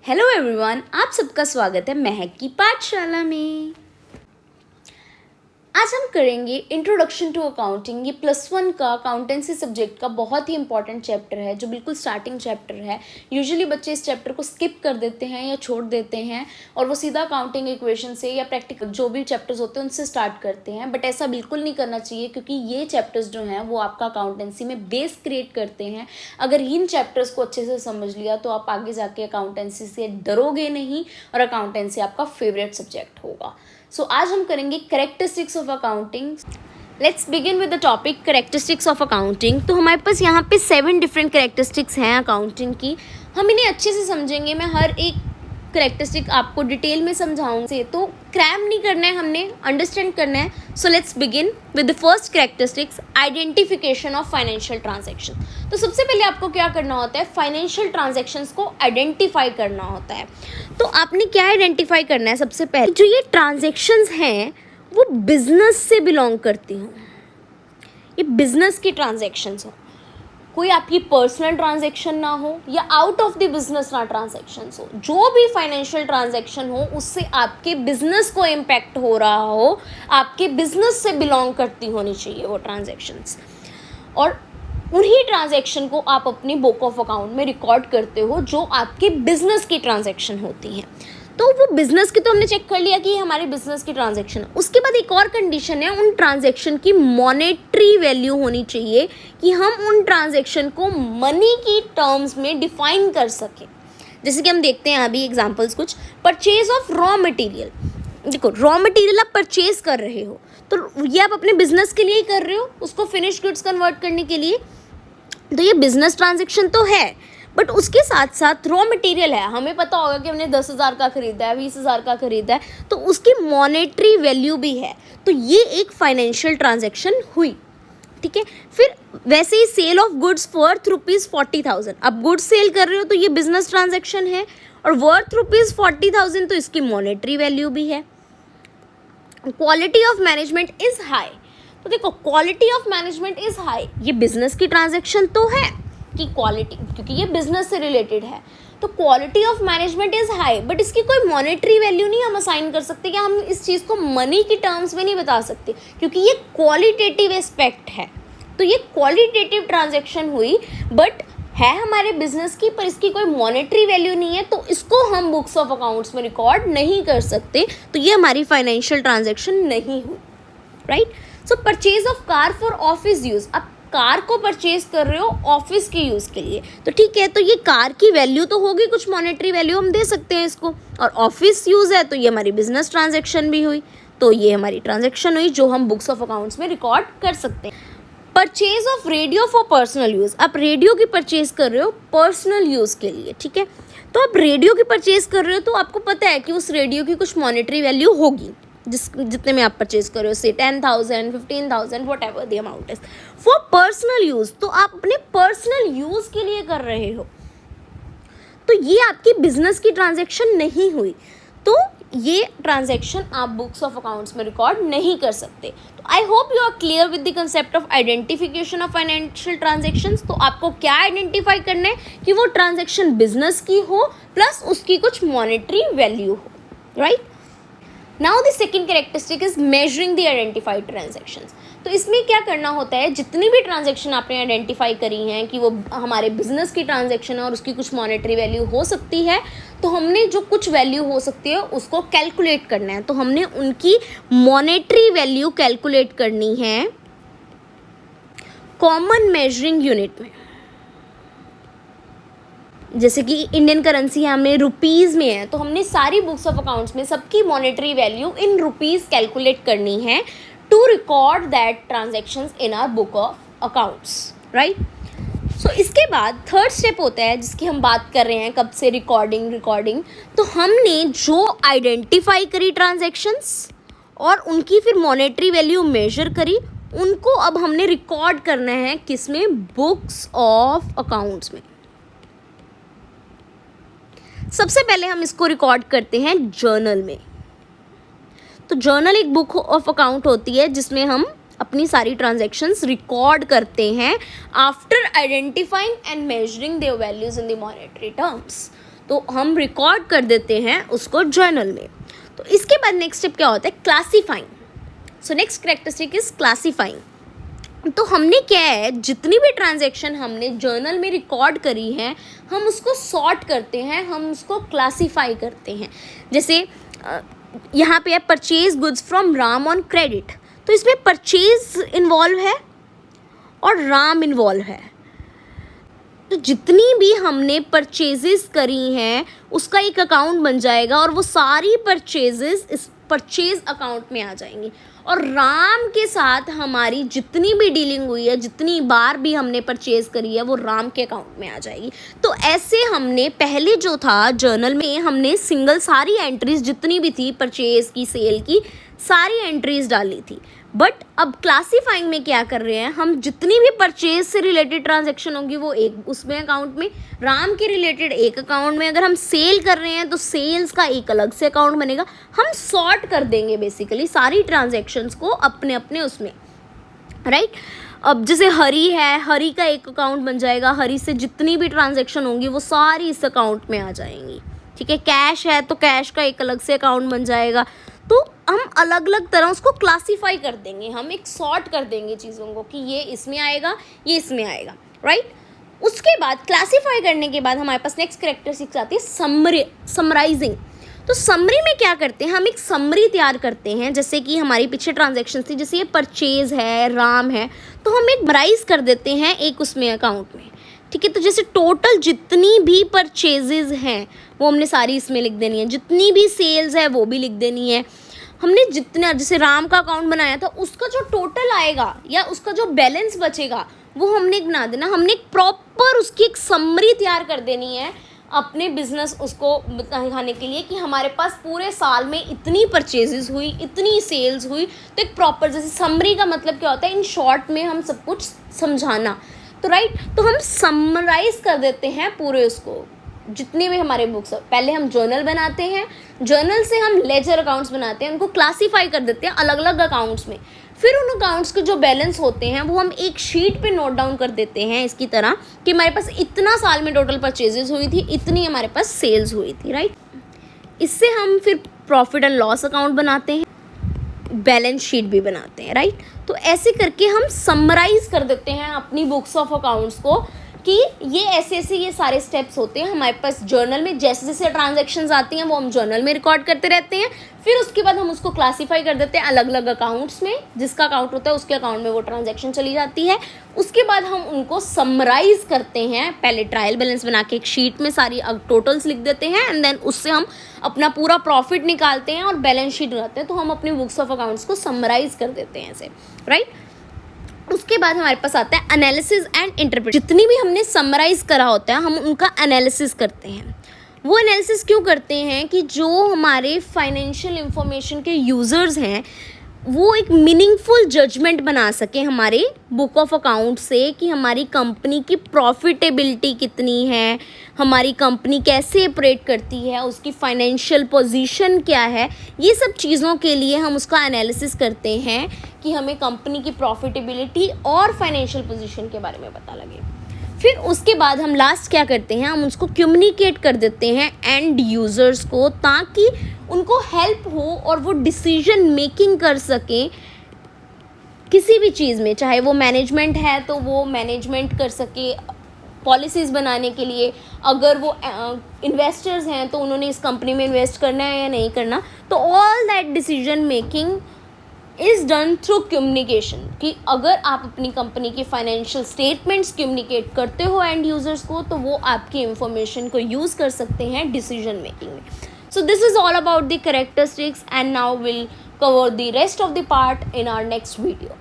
Hello everyone, आप सबका स्वागत है महक की पाठशाला में। आज हम करेंगे इंट्रोडक्शन टू अकाउंटिंग। ये +1 का अकाउंटेंसी सब्जेक्ट का बहुत ही इंपॉर्टेंट चैप्टर है, जो बिल्कुल स्टार्टिंग चैप्टर है। यूजुअली बच्चे इस चैप्टर को स्किप कर देते हैं या छोड़ देते हैं और वो सीधा अकाउंटिंग इक्वेशन से या प्रैक्टिकल जो भी चैप्टर्स होते हैं उनसे स्टार्ट करते हैं। बट ऐसा बिल्कुल नहीं करना चाहिए, क्योंकि ये चैप्टर्स जो हैं वो आपका अकाउंटेंसी में बेस क्रिएट करते हैं। अगर इन चैप्टर्स को अच्छे से समझ लिया तो आप आगे जाके अकाउंटेंसी से डरोगे नहीं और अकाउंटेंसी आपका फेवरेट सब्जेक्ट होगा। सो आज हम करेंगे characteristics of accounting. Let's begin with the topic characteristics of accounting. तो हमारे पास यहाँ पे 7 डिफरेंट कैरेक्टरिस्टिक्स हैं अकाउंटिंग की। हम इन्हें अच्छे से समझेंगे। मैं हर एक कैरेक्टरिस्टिक आपको डिटेल में समझाऊंगी, तो क्रैम नहीं करना है, हमने अंडरस्टैंड करना है। So let's begin with the first characteristics, identification of financial transaction. तो सबसे पहले आपको क्या करना होता है, फाइनेंशियल ट्रांजैक्शंस को आइडेंटिफाई करना होता है। तो आपने क्या आइडेंटिफाई करना है, सबसे पहले जो ये ट्रांजैक्शंस हैं वो बिजनेस से बिलोंग करती हों, ये बिजनेस की ट्रांजैक्शंस हो, कोई आपकी पर्सनल ट्रांजैक्शन ना हो या आउट ऑफ द बिजनेस ना ट्रांजैक्शंस हो। जो भी फाइनेंशियल ट्रांजैक्शन हो उससे आपके बिजनेस को इम्पैक्ट हो रहा हो, आपके बिजनेस से बिलोंग करती होनी चाहिए वो ट्रांजैक्शंस। और उन्हीं ट्रांजैक्शन को आप अपनी बुक ऑफ अकाउंट में रिकॉर्ड करते हो जो आपके बिजनेस की ट्रांजैक्शन होती हैं। तो वो बिजनेस की तो हमने चेक कर लिया कि ये हमारे बिजनेस की ट्रांजैक्शन है। उसके बाद एक और कंडीशन है, उन ट्रांजैक्शन की मॉनेटरी वैल्यू होनी चाहिए, कि हम उन ट्रांजैक्शन को मनी की टर्म्स में डिफाइन कर सकें। जैसे कि हम देखते हैं अभी एग्जांपल्स कुछ, परचेज ऑफ रॉ मटेरियल। देखो, रॉ मटेरियल आप परचेज कर रहे हो तो ये आप अपने बिजनेस के लिए ही कर रहे हो, उसको फिनिश गुड्स कन्वर्ट करने के लिए। तो ये बिजनेस ट्रांजैक्शन तो है, बट उसके साथ साथ रॉ मटेरियल है। हमें पता होगा कि हमने 10,000 का खरीदा है, 20,000 का खरीदा है, तो उसकी मॉनेटरी वैल्यू भी है। तो ये एक फाइनेंशियल ट्रांजैक्शन हुई, ठीक है। फिर वैसे ही सेल ऑफ गुड्स वर्थ ₹40,000, अब गुड्स सेल कर रहे हो तो ये बिजनेस ट्रांजैक्शन है, और वर्थ ₹40,000 तो इसकी मॉनेटरी वैल्यू भी है। Quality of management is high. तो देखो, quality of management is high, ये बिजनेस की ट्रांजैक्शन तो है कि क्वालिटी, क्योंकि ये बिजनेस से रिलेटेड है। तो quality of management is high, but इसकी कोई मॉनेटरी वैल्यू नहीं हम असाइन कर सकते, कि हम इस चीज़ को मनी की टर्म्स में नहीं बता सकते, क्योंकि ये क्वालिटेटिव एस्पेक्ट है। तो ये क्वालिटेटिव ट्रांजैक्शन हुई, बट है हमारे बिजनेस की, पर इसकी कोई मॉनेटरी वैल्यू नहीं है, तो इसको हम बुक्स ऑफ अकाउंट्स में रिकॉर्ड नहीं कर सकते। तो ये हमारी फाइनेंशियल ट्रांजैक्शन नहीं हुई, right. So purchase of car for office use, अब कार को परचेज कर रहे हो ऑफिस के यूज़ के लिए, तो ठीक है, तो ये कार की वैल्यू तो होगी, कुछ मॉनेटरी वैल्यू हम दे सकते हैं इसको, और ऑफिस यूज़ है तो ये हमारी बिजनेस ट्रांजैक्शन भी हुई। तो ये हमारी ट्रांजैक्शन हुई जो हम बुक्स ऑफ अकाउंट्स में रिकॉर्ड कर सकते हैं। Purchase of radio for personal use, आप रेडियो की परचेज कर रहे हो पर्सनल यूज़ के लिए, ठीक है। तो आप रेडियो की परचेज कर रहे हो तो आपको पता है कि उस रेडियो की कुछ मॉनेटरी वैल्यू होगी, जितने में आप परचेज कर रहे हो, से 10,000, 15,000, what ever the amount is for personal use. तो आप अपने पर्सनल यूज़ के लिए कर रहे हो, तो ये आपकी बिजनेस की ट्रांजैक्शन नहीं हुई। तो ये ट्रांजैक्शन आप बुक्स ऑफ अकाउंट्स में रिकॉर्ड नहीं कर सकते। तो I hope you are clear with the concept of identification of financial transactions. तो आपको क्या आइडेंटिफाई करना है, कि वो ट्रांजैक्शन बिजनेस की हो प्लस उसकी कुछ मॉनेटरी वैल्यू हो, right. Now the second characteristic is measuring the identified transactions. तो इसमें क्या करना होता है, जितनी भी ट्रांजैक्शन आपने आइडेंटिफाई करी हैं कि वो हमारे बिजनेस की ट्रांजैक्शन है और उसकी कुछ मॉनेटरी वैल्यू हो सकती है, तो हमने जो कुछ वैल्यू हो सकती है उसको कैलकुलेट करना है। तो हमने उनकी मॉनेटरी वैल्यू कैलकुलेट करनी है कॉमन मेजरिंग यूनिट में। जैसे कि इंडियन करेंसी है, हमें रुपीज़ में है, तो हमने सारी बुक्स ऑफ अकाउंट्स में सबकी monetary value in rupees calculate करनी है to record that transactions in our book of accounts, right. So इसके बाद थर्ड स्टेप होता है जिसकी हम बात कर रहे हैं कब से, रिकॉर्डिंग। तो हमने जो आइडेंटिफाई करी ट्रांजैक्शंस और उनकी फिर मॉनेटरी वैल्यू मेजर करी, उनको अब हमने रिकॉर्ड करना है किसमें, बुक्स ऑफ अकाउंट्स में। सबसे पहले हम इसको रिकॉर्ड करते हैं जर्नल में। तो जर्नल एक बुक ऑफ अकाउंट होती है जिसमें हम अपनी सारी ट्रांजैक्शंस रिकॉर्ड करते हैं after identifying and measuring there values in the monetary terms. तो हम रिकॉर्ड कर देते हैं उसको जर्नल में। तो इसके बाद नेक्स्ट स्टेप क्या होता है, classifying. So next characteristic is classifying. तो हमने क्या है, जितनी भी ट्रांजैक्शन हमने जर्नल में रिकॉर्ड करी है हम उसको सॉर्ट करते हैं, हम उसको क्लासीफाई करते हैं। जैसे यहाँ पे है purchase goods from Ram on credit, तो इसमें परचेज इन्वॉल्व है और राम इन्वॉल्व है। तो जितनी भी हमने परचेजेस करी हैं उसका एक अकाउंट बन जाएगा और वो सारी परचेजेस इस परचेज अकाउंट में आ जाएंगी। और राम के साथ हमारी जितनी भी डीलिंग हुई है, जितनी बार भी हमने परचेज करी है, वो राम के अकाउंट में आ जाएगी। तो ऐसे हमने पहले जो था जर्नल में हमने सिंगल सारी एंट्रीज जितनी भी थी परचेज की, सेल की, सारी एंट्रीज डाली थी। बट अब क्लासीफाइंग में क्या कर रहे हैं, हम जितनी भी परचेज से रिलेटेड ट्रांजैक्शन होंगी वो एक उसमें अकाउंट में, राम के रिलेटेड एक अकाउंट में, अगर हम सेल कर रहे हैं तो सेल्स का एक अलग से अकाउंट बनेगा। हम सॉर्ट कर देंगे बेसिकली सारी ट्रांजैक्शंस को अपने अपने उसमें, राइट। अब जैसे हरी है, हरी का एक अकाउंट बन जाएगा, हरी से जितनी भी ट्रांजैक्शन होंगी वो सारी इस अकाउंट में आ जाएंगी, ठीक है। कैश है तो कैश का एक अलग से अकाउंट बन जाएगा। तो हम अलग अलग तरह उसको क्लासीफाई कर देंगे, हम एक सॉर्ट कर देंगे चीज़ों को कि ये इसमें आएगा, ये इसमें आएगा, राइट। उसके बाद क्लासीफाई करने के बाद हमारे पास नेक्स्ट कैरेक्टरिस्टिक्स आती है समराइजिंग। तो समरी में क्या करते हैं, हम एक समरी तैयार करते हैं। जैसे कि हमारी पीछे ट्रांजैक्शन थी, जैसे ये परचेज है, राम है, तो हम एक समराइज कर देते हैं एक उसमें अकाउंट में, ठीक है। तो जैसे टोटल जितनी भी परचेजेज हैं वो हमने सारी इसमें लिख देनी है, जितनी भी सेल्स है वो भी लिख देनी है। हमने जितना, जैसे राम का अकाउंट बनाया था उसका जो टोटल आएगा या उसका जो बैलेंस बचेगा वो हमने बना देना। हमने एक प्रॉपर उसकी एक समरी तैयार कर देनी है अपने बिजनेस उसको दिखाने के लिए कि हमारे पास पूरे साल में इतनी परचेजेस हुई, इतनी सेल्स हुई। तो एक प्रॉपर, जैसे समरी का मतलब क्या होता है, इन शॉर्ट में हम सब कुछ समझाना, तो राइट। तो हम समराइज कर देते हैं पूरे उसको, जितनी भी हमारे बुक्स। पहले हम जर्नल बनाते हैं, जर्नल से हम लेजर अकाउंट्स बनाते हैं, उनको क्लासीफाई कर देते हैं अलग अलग अकाउंट्स में। फिर उन अकाउंट्स के जो बैलेंस होते हैं वो हम एक शीट पे नोट डाउन कर देते हैं इसकी तरह कि हमारे पास इतना साल में टोटल परचेजेस हुई थी, इतनी हमारे पास सेल्स हुई थी, राइट। इससे हम फिर प्रॉफिट एंड लॉस अकाउंट बनाते हैं, बैलेंस शीट भी बनाते हैं, राइट। तो ऐसे करके हम समराइज कर देते हैं अपनी बुक्स ऑफ अकाउंट्स को कि ये ऐसे ऐसे ये सारे स्टेप्स होते हैं हमारे पास जर्नल में। जैसे जैसे ट्रांजैक्शंस आती हैं वो हम जर्नल में रिकॉर्ड करते रहते हैं। फिर उसके बाद हम उसको क्लासीफाई कर देते हैं अलग अलग अकाउंट्स में, जिसका अकाउंट होता है उसके अकाउंट में वो ट्रांजैक्शन चली जाती है। उसके बाद हम उनको समराइज करते हैं, पहले ट्रायल बैलेंस बना के एक शीट में सारी टोटल्स लिख देते हैं, एंड देन उससे हम अपना पूरा प्रॉफिट निकालते हैं और बैलेंस शीट बनाते हैं। तो हम अपने बुक्स ऑफ अकाउंट्स को समराइज कर देते हैं ऐसे, राइट। उसके बाद हमारे पास आता है एनालिसिस एंड इंटरप्रेट। जितनी भी हमने समराइज करा होता है हम उनका एनालिसिस करते हैं। वो एनालिसिस क्यों करते हैं कि जो हमारे फाइनेंशियल इंफॉर्मेशन के यूज़र्स हैं वो एक मीनिंगफुल जजमेंट बना सके हमारे बुक ऑफ अकाउंट से कि हमारी कंपनी की प्रॉफिटेबिलिटी कितनी है, हमारी कंपनी कैसे ऑपरेट करती है, उसकी फाइनेंशियल पोजीशन क्या है। ये सब चीज़ों के लिए हम उसका एनालिसिस करते हैं कि हमें कंपनी की प्रॉफिटेबिलिटी और फाइनेंशियल पोजीशन के बारे में पता लगे। फिर उसके बाद हम लास्ट क्या करते हैं, हम उसको कम्युनिकेट कर देते हैं एंड यूज़र्स को, ताकि उनको हेल्प हो और वो डिसीजन मेकिंग कर सकें किसी भी चीज़ में। चाहे वो मैनेजमेंट है तो वो मैनेजमेंट कर सके पॉलिसीज़ बनाने के लिए, अगर वो इन्वेस्टर्स हैं तो उन्होंने इस कंपनी में इन्वेस्ट करना है या नहीं करना। तो all that decision making is done through communication. कि अगर आप अपनी कंपनी के फाइनेंशियल स्टेटमेंट्स कम्युनिकेट करते हो एंड यूज़र्स को, तो वो आपकी इंफॉर्मेशन को यूज़ कर सकते हैं डिसीजन मेकिंग में। So this is all about the characteristics, and now we'll cover the rest of the part in our next video.